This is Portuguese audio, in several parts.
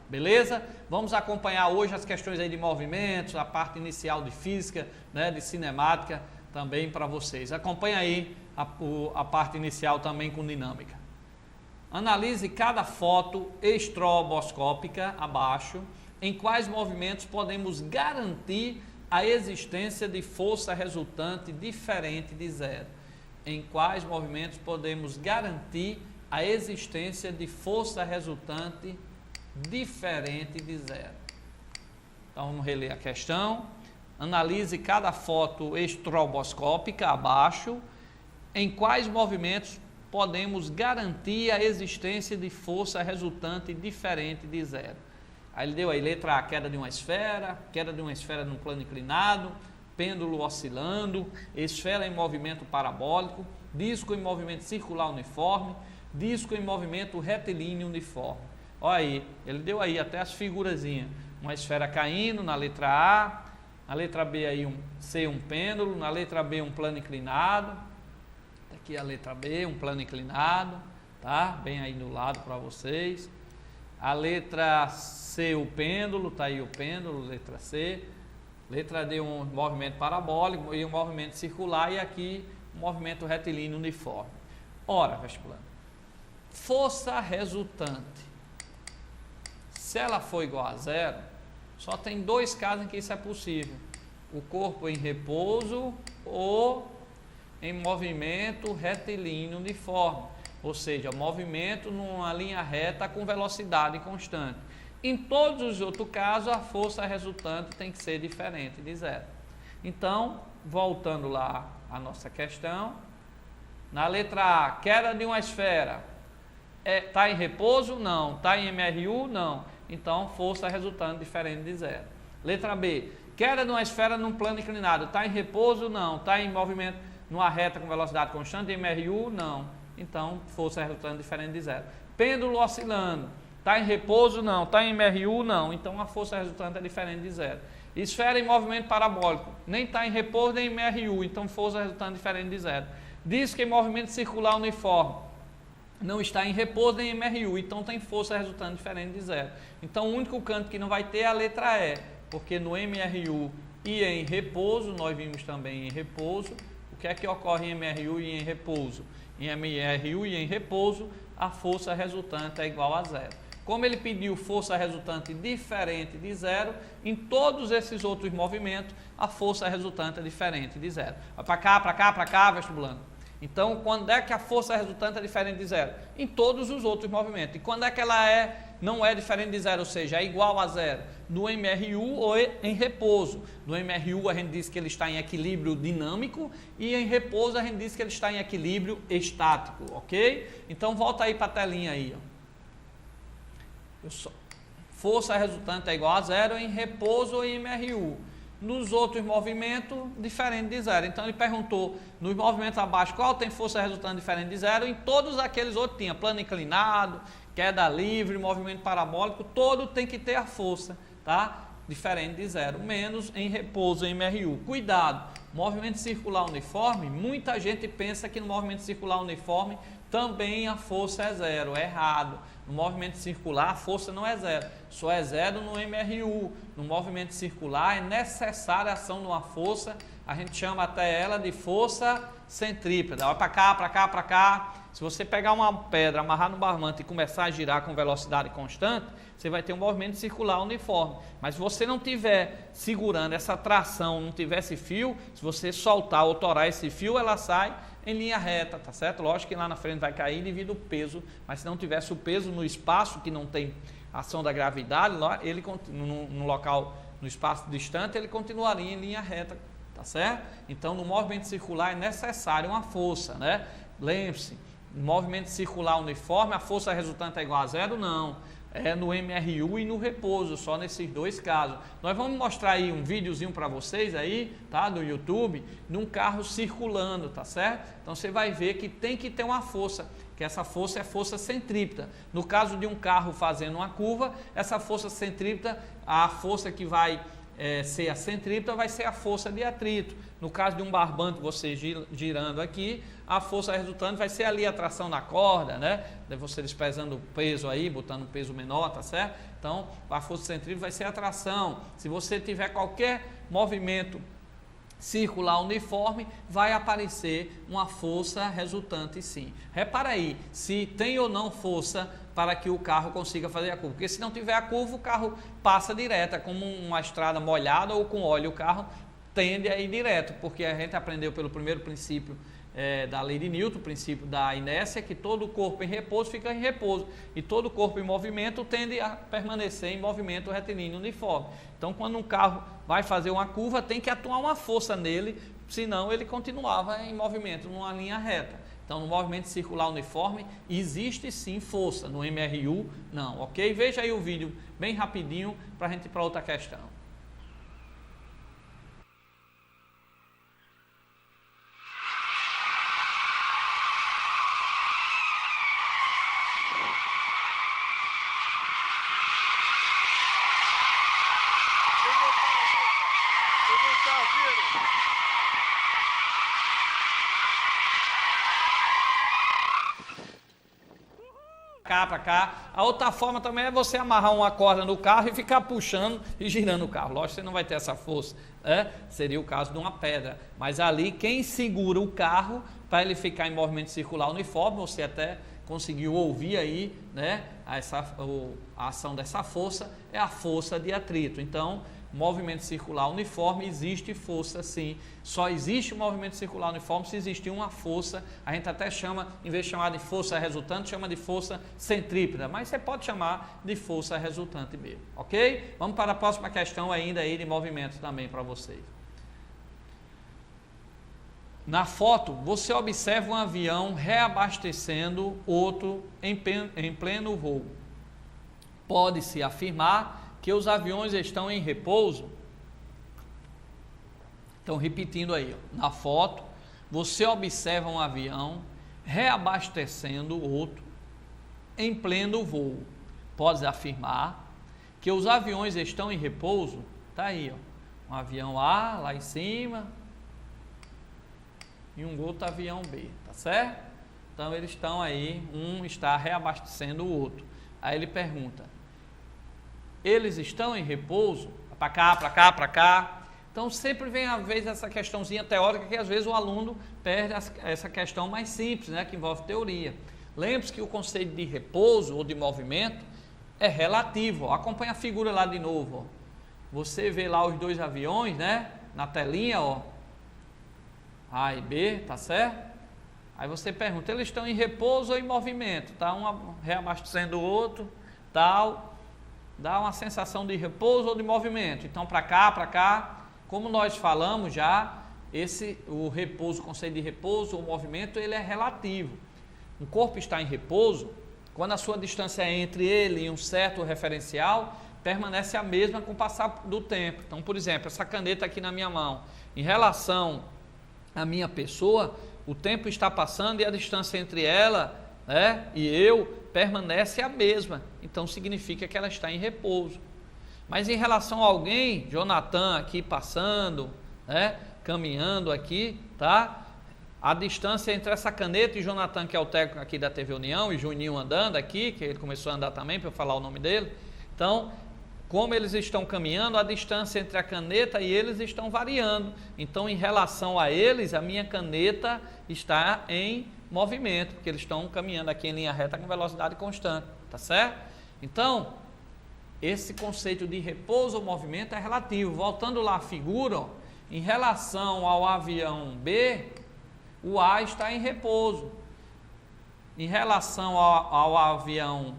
Beleza? Vamos acompanhar hoje as questões aí de movimentos, a parte inicial de física, né, de cinemática também para vocês. Acompanhe aí a parte inicial também com dinâmica. Analise cada foto estroboscópica abaixo, em quais movimentos podemos garantir a existência de força resultante diferente de zero. Em quais movimentos podemos garantir a existência de força resultante diferente de zero. Então vamos reler a questão. Analise cada foto estroboscópica abaixo, em quais movimentos podemos garantir a existência de força resultante diferente de zero. Aí ele deu aí, letra A, queda de uma esfera num plano inclinado, pêndulo oscilando, esfera em movimento parabólico, disco em movimento circular uniforme, disco em movimento retilíneo uniforme. Olha aí, ele deu aí até as figurazinhas, uma esfera caindo na letra A, na letra B aí C um pêndulo, na letra B um plano inclinado, aqui a letra B, um plano inclinado, tá? Bem aí do lado para vocês. A letra C o pêndulo, tá aí o pêndulo, letra C. Letra D um movimento parabólico e um movimento circular e aqui um movimento retilíneo uniforme. Ora, vestibulando, força resultante, se ela for igual a zero, só tem dois casos em que isso é possível: o corpo em repouso ou em movimento retilíneo uniforme, ou seja, movimento numa linha reta com velocidade constante. Em todos os outros casos, a força resultante tem que ser diferente de zero. Então, voltando lá à nossa questão, na letra A, queda de uma esfera, está em repouso? Não. Está em MRU? Não. Então, força resultante diferente de zero. Letra B, queda de uma esfera num plano inclinado, está em repouso? Não. Está em movimento numa reta com velocidade constante? MRU? Não. Então, força resultante diferente de zero. Pêndulo oscilando, está em repouso? Não. Está em MRU? Não. Então, a força resultante é diferente de zero. Esfera em movimento parabólico, nem está em repouso nem em MRU, então força resultante diferente de zero. Disco em movimento circular uniforme, não está em repouso nem em MRU, então tem força resultante diferente de zero. Então o único canto que não vai ter é a letra E, porque no MRU e em repouso, nós vimos também em repouso, o que é que ocorre em MRU e em repouso? Em MRU e em repouso, a força resultante é igual a zero. Como ele pediu força resultante diferente de zero, em todos esses outros movimentos, a força resultante é diferente de zero. Vai para cá, vestibulando. Então, quando é que a força resultante é diferente de zero? Em todos os outros movimentos. E quando é que ela não é diferente de zero, ou seja, é igual a zero? No MRU ou em repouso. No MRU a gente diz que ele está em equilíbrio dinâmico e em repouso a gente diz que ele está em equilíbrio estático, ok? Então, volta aí para a telinha aí, ó. Força resultante é igual a zero em repouso ou em MRU. Nos outros movimentos, diferente de zero. Então ele perguntou, nos movimentos abaixo, qual tem força resultante diferente de zero? Em todos aqueles outros tinha, plano inclinado, queda livre, movimento parabólico, todo tem que ter a força, tá? Diferente de zero, menos em repouso, em MRU. Cuidado, movimento circular uniforme, muita gente pensa que no movimento circular uniforme também a força é zero, é errado. No movimento circular a força não é zero, só é zero no MRU. No movimento circular é necessária a ação de uma força, a gente chama até ela de força centrípeta. Vai para cá, para cá, para cá. Se você pegar uma pedra, amarrar no barbante e começar a girar com velocidade constante, você vai ter um movimento circular uniforme. Mas se você não estiver segurando essa tração, não tiver esse fio, se você soltar ou torar esse fio, ela sai em linha reta, tá certo? Lógico que lá na frente vai cair devido ao peso, mas se não tivesse o peso no espaço, que não tem ação da gravidade, ele no local, no espaço distante, ele continuaria em linha reta, tá certo? Então, no movimento circular é necessário uma força, né? Lembre-se, no movimento circular uniforme, a força resultante é igual a zero? Não. É no MRU e no repouso, só nesses dois casos. Nós vamos mostrar aí um videozinho para vocês aí, tá, do YouTube, de um carro circulando, tá certo? Então você vai ver que tem que ter uma força, que essa força é força centrípeta. No caso de um carro fazendo uma curva, essa força centrípeta, a força que vai ser a centrípeta, vai ser a força de atrito. No caso de um barbante, você girando aqui, a força resultante vai ser ali a tração na corda, né? Você desprezando o peso aí, botando um peso menor, tá certo? Então, a força centrípeta vai ser a tração. Se você tiver qualquer movimento circular uniforme, vai aparecer uma força resultante sim. Repara aí, se tem ou não força para que o carro consiga fazer a curva, porque se não tiver a curva, o carro passa direto, é como uma estrada molhada ou com óleo, o carro tende a ir direto, porque a gente aprendeu pelo primeiro princípio da lei de Newton, o princípio da inércia, que todo corpo em repouso fica em repouso, e todo corpo em movimento tende a permanecer em movimento retilíneo uniforme. Então, quando um carro vai fazer uma curva, tem que atuar uma força nele, senão ele continuava em movimento, numa linha reta. Então, no movimento circular uniforme, existe sim força, no MRU não, ok? Veja aí o vídeo bem rapidinho para a gente ir para outra questão. Cá para cá. A outra forma também é você amarrar uma corda no carro e ficar puxando e girando o carro. Lógico que você não vai ter essa força, né? Seria o caso de uma pedra. Mas ali quem segura o carro para ele ficar em movimento circular uniforme, você até conseguiu ouvir aí, né? A ação dessa força é a força de atrito. Então, movimento circular uniforme, existe força sim. Só existe movimento circular uniforme se existir uma força. A gente até chama, em vez de chamar de força resultante, chama de força centrípeta, mas você pode chamar de força resultante mesmo, ok? Vamos para a próxima questão ainda aí de movimento também para vocês. Na foto, você observa um avião reabastecendo outro em pleno voo. Pode-se afirmar que os aviões estão em repouso. Então, repetindo aí, ó, na foto, você observa um avião reabastecendo outro em pleno voo. Pode afirmar que os aviões estão em repouso. Tá aí, ó, um avião A lá em cima e um outro avião B, tá certo? Então, eles estão aí, um está reabastecendo o outro. Aí ele pergunta: eles estão em repouso? Para cá, para cá, para cá. Então, sempre vem, às vezes, essa questãozinha teórica que, às vezes, o aluno perde essa questão mais simples, né, que envolve teoria. Lembre-se que o conceito de repouso ou de movimento é relativo. Ó. Acompanha a figura lá de novo. Ó. Você vê lá os dois aviões, né, na telinha, ó, A e B, tá certo? Aí você pergunta, eles estão em repouso ou em movimento? Tá um reabastecendo o outro, tal. Dá uma sensação de repouso ou de movimento. Então, para cá, como nós falamos já, o repouso, o conceito de repouso ou movimento, ele é relativo. Um corpo está em repouso, quando a sua distância entre ele e um certo referencial, permanece a mesma com o passar do tempo. Então, por exemplo, essa caneta aqui na minha mão, em relação à minha pessoa, o tempo está passando e a distância entre ela, né, e eu permanece a mesma, então significa que ela está em repouso. Mas em relação a alguém, Jonathan aqui passando, né, caminhando aqui, tá? A distância entre essa caneta e Jonathan, que é o técnico aqui da TV União, e Juninho andando aqui, que ele começou a andar também, para eu falar o nome dele. Então, como eles estão caminhando, a distância entre a caneta e eles estão variando. Então, em relação a eles, a minha caneta está em movimento, porque eles estão caminhando aqui em linha reta com velocidade constante, tá certo? Então, esse conceito de repouso ou movimento é relativo. Voltando lá à figura, ó, em relação ao avião B, o A está em repouso. Em relação ao avião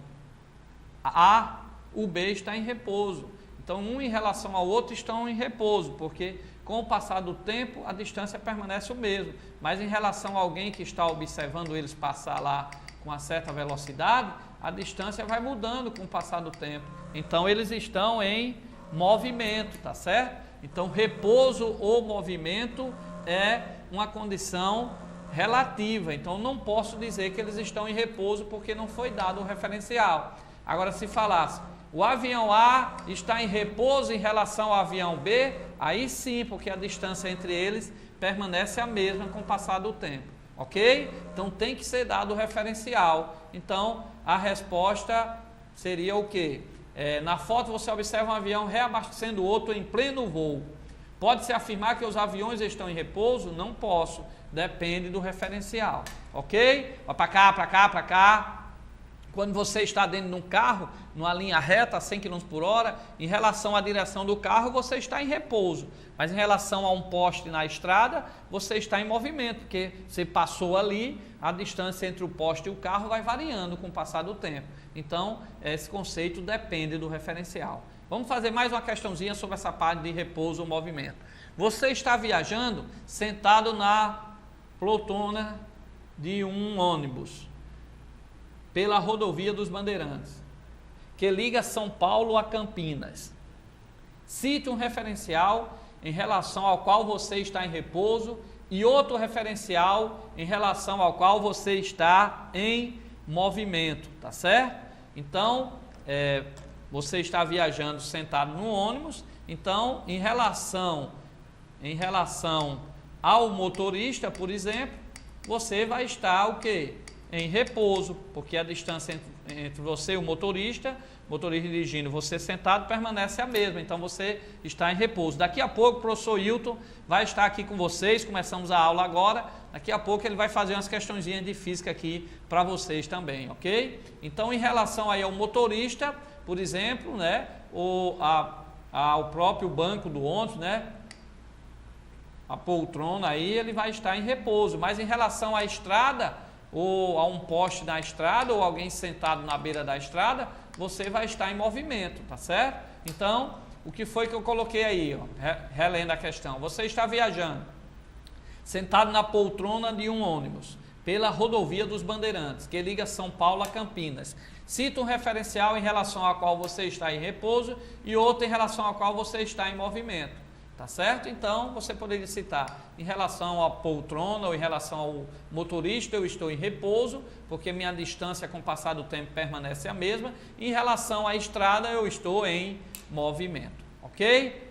A, o B está em repouso. Então, um em relação ao outro estão em repouso, porque com o passar do tempo, a distância permanece o mesmo. Mas em relação a alguém que está observando eles passar lá com uma certa velocidade, a distância vai mudando com o passar do tempo. Então, eles estão em movimento, tá certo? Então, repouso ou movimento é uma condição relativa. Então, não posso dizer que eles estão em repouso porque não foi dado o referencial. Agora, se falasse, O avião A está em repouso em relação ao avião B? Aí sim, porque a distância entre eles permanece a mesma com o passar do tempo, ok? Então tem que ser dado o referencial. Então a resposta seria o quê? Na foto você observa um avião reabastecendo outro em pleno voo. Pode-se afirmar que os aviões estão em repouso? Não posso, depende do referencial, ok? Vai para cá, para cá, para cá. Quando você está dentro de um carro, numa linha reta, a 100 km por hora, em relação à direção do carro, você está em repouso. Mas em relação a um poste na estrada, você está em movimento, porque você passou ali, a distância entre o poste e o carro vai variando com o passar do tempo. Então, esse conceito depende do referencial. Vamos fazer mais uma questãozinha sobre essa parte de repouso ou movimento. Você está viajando sentado na poltrona de um ônibus pela rodovia dos Bandeirantes, que liga São Paulo a Campinas. Cite um referencial em relação ao qual você está em repouso e outro referencial em relação ao qual você está em movimento, tá certo? Então, você está viajando sentado no ônibus, então, em relação ao motorista, por exemplo, você vai estar o quê? Em repouso, porque a distância entre você e o motorista dirigindo, você sentado, permanece a mesma, então você está em repouso. Daqui a pouco o professor Hilton vai estar aqui com vocês, começamos a aula agora, daqui a pouco ele vai fazer umas questõezinhas de física aqui para vocês também, ok? Então, em relação aí ao motorista, por exemplo, né, ao próprio banco do ônibus, né, a poltrona aí, ele vai estar em repouso, mas em relação à estrada, ou a um poste na estrada, ou alguém sentado na beira da estrada, você vai estar em movimento, tá certo? Então, o que foi que eu coloquei aí, ó, relendo a questão? Você está viajando, sentado na poltrona de um ônibus, pela rodovia dos Bandeirantes, que liga São Paulo a Campinas. Cita um referencial em relação ao qual você está em repouso e outro em relação ao qual você está em movimento. Tá certo? Então, você poderia citar em relação à poltrona ou em relação ao motorista, eu estou em repouso, porque minha distância com o passar do tempo permanece a mesma. E em relação à estrada, eu estou em movimento. Ok?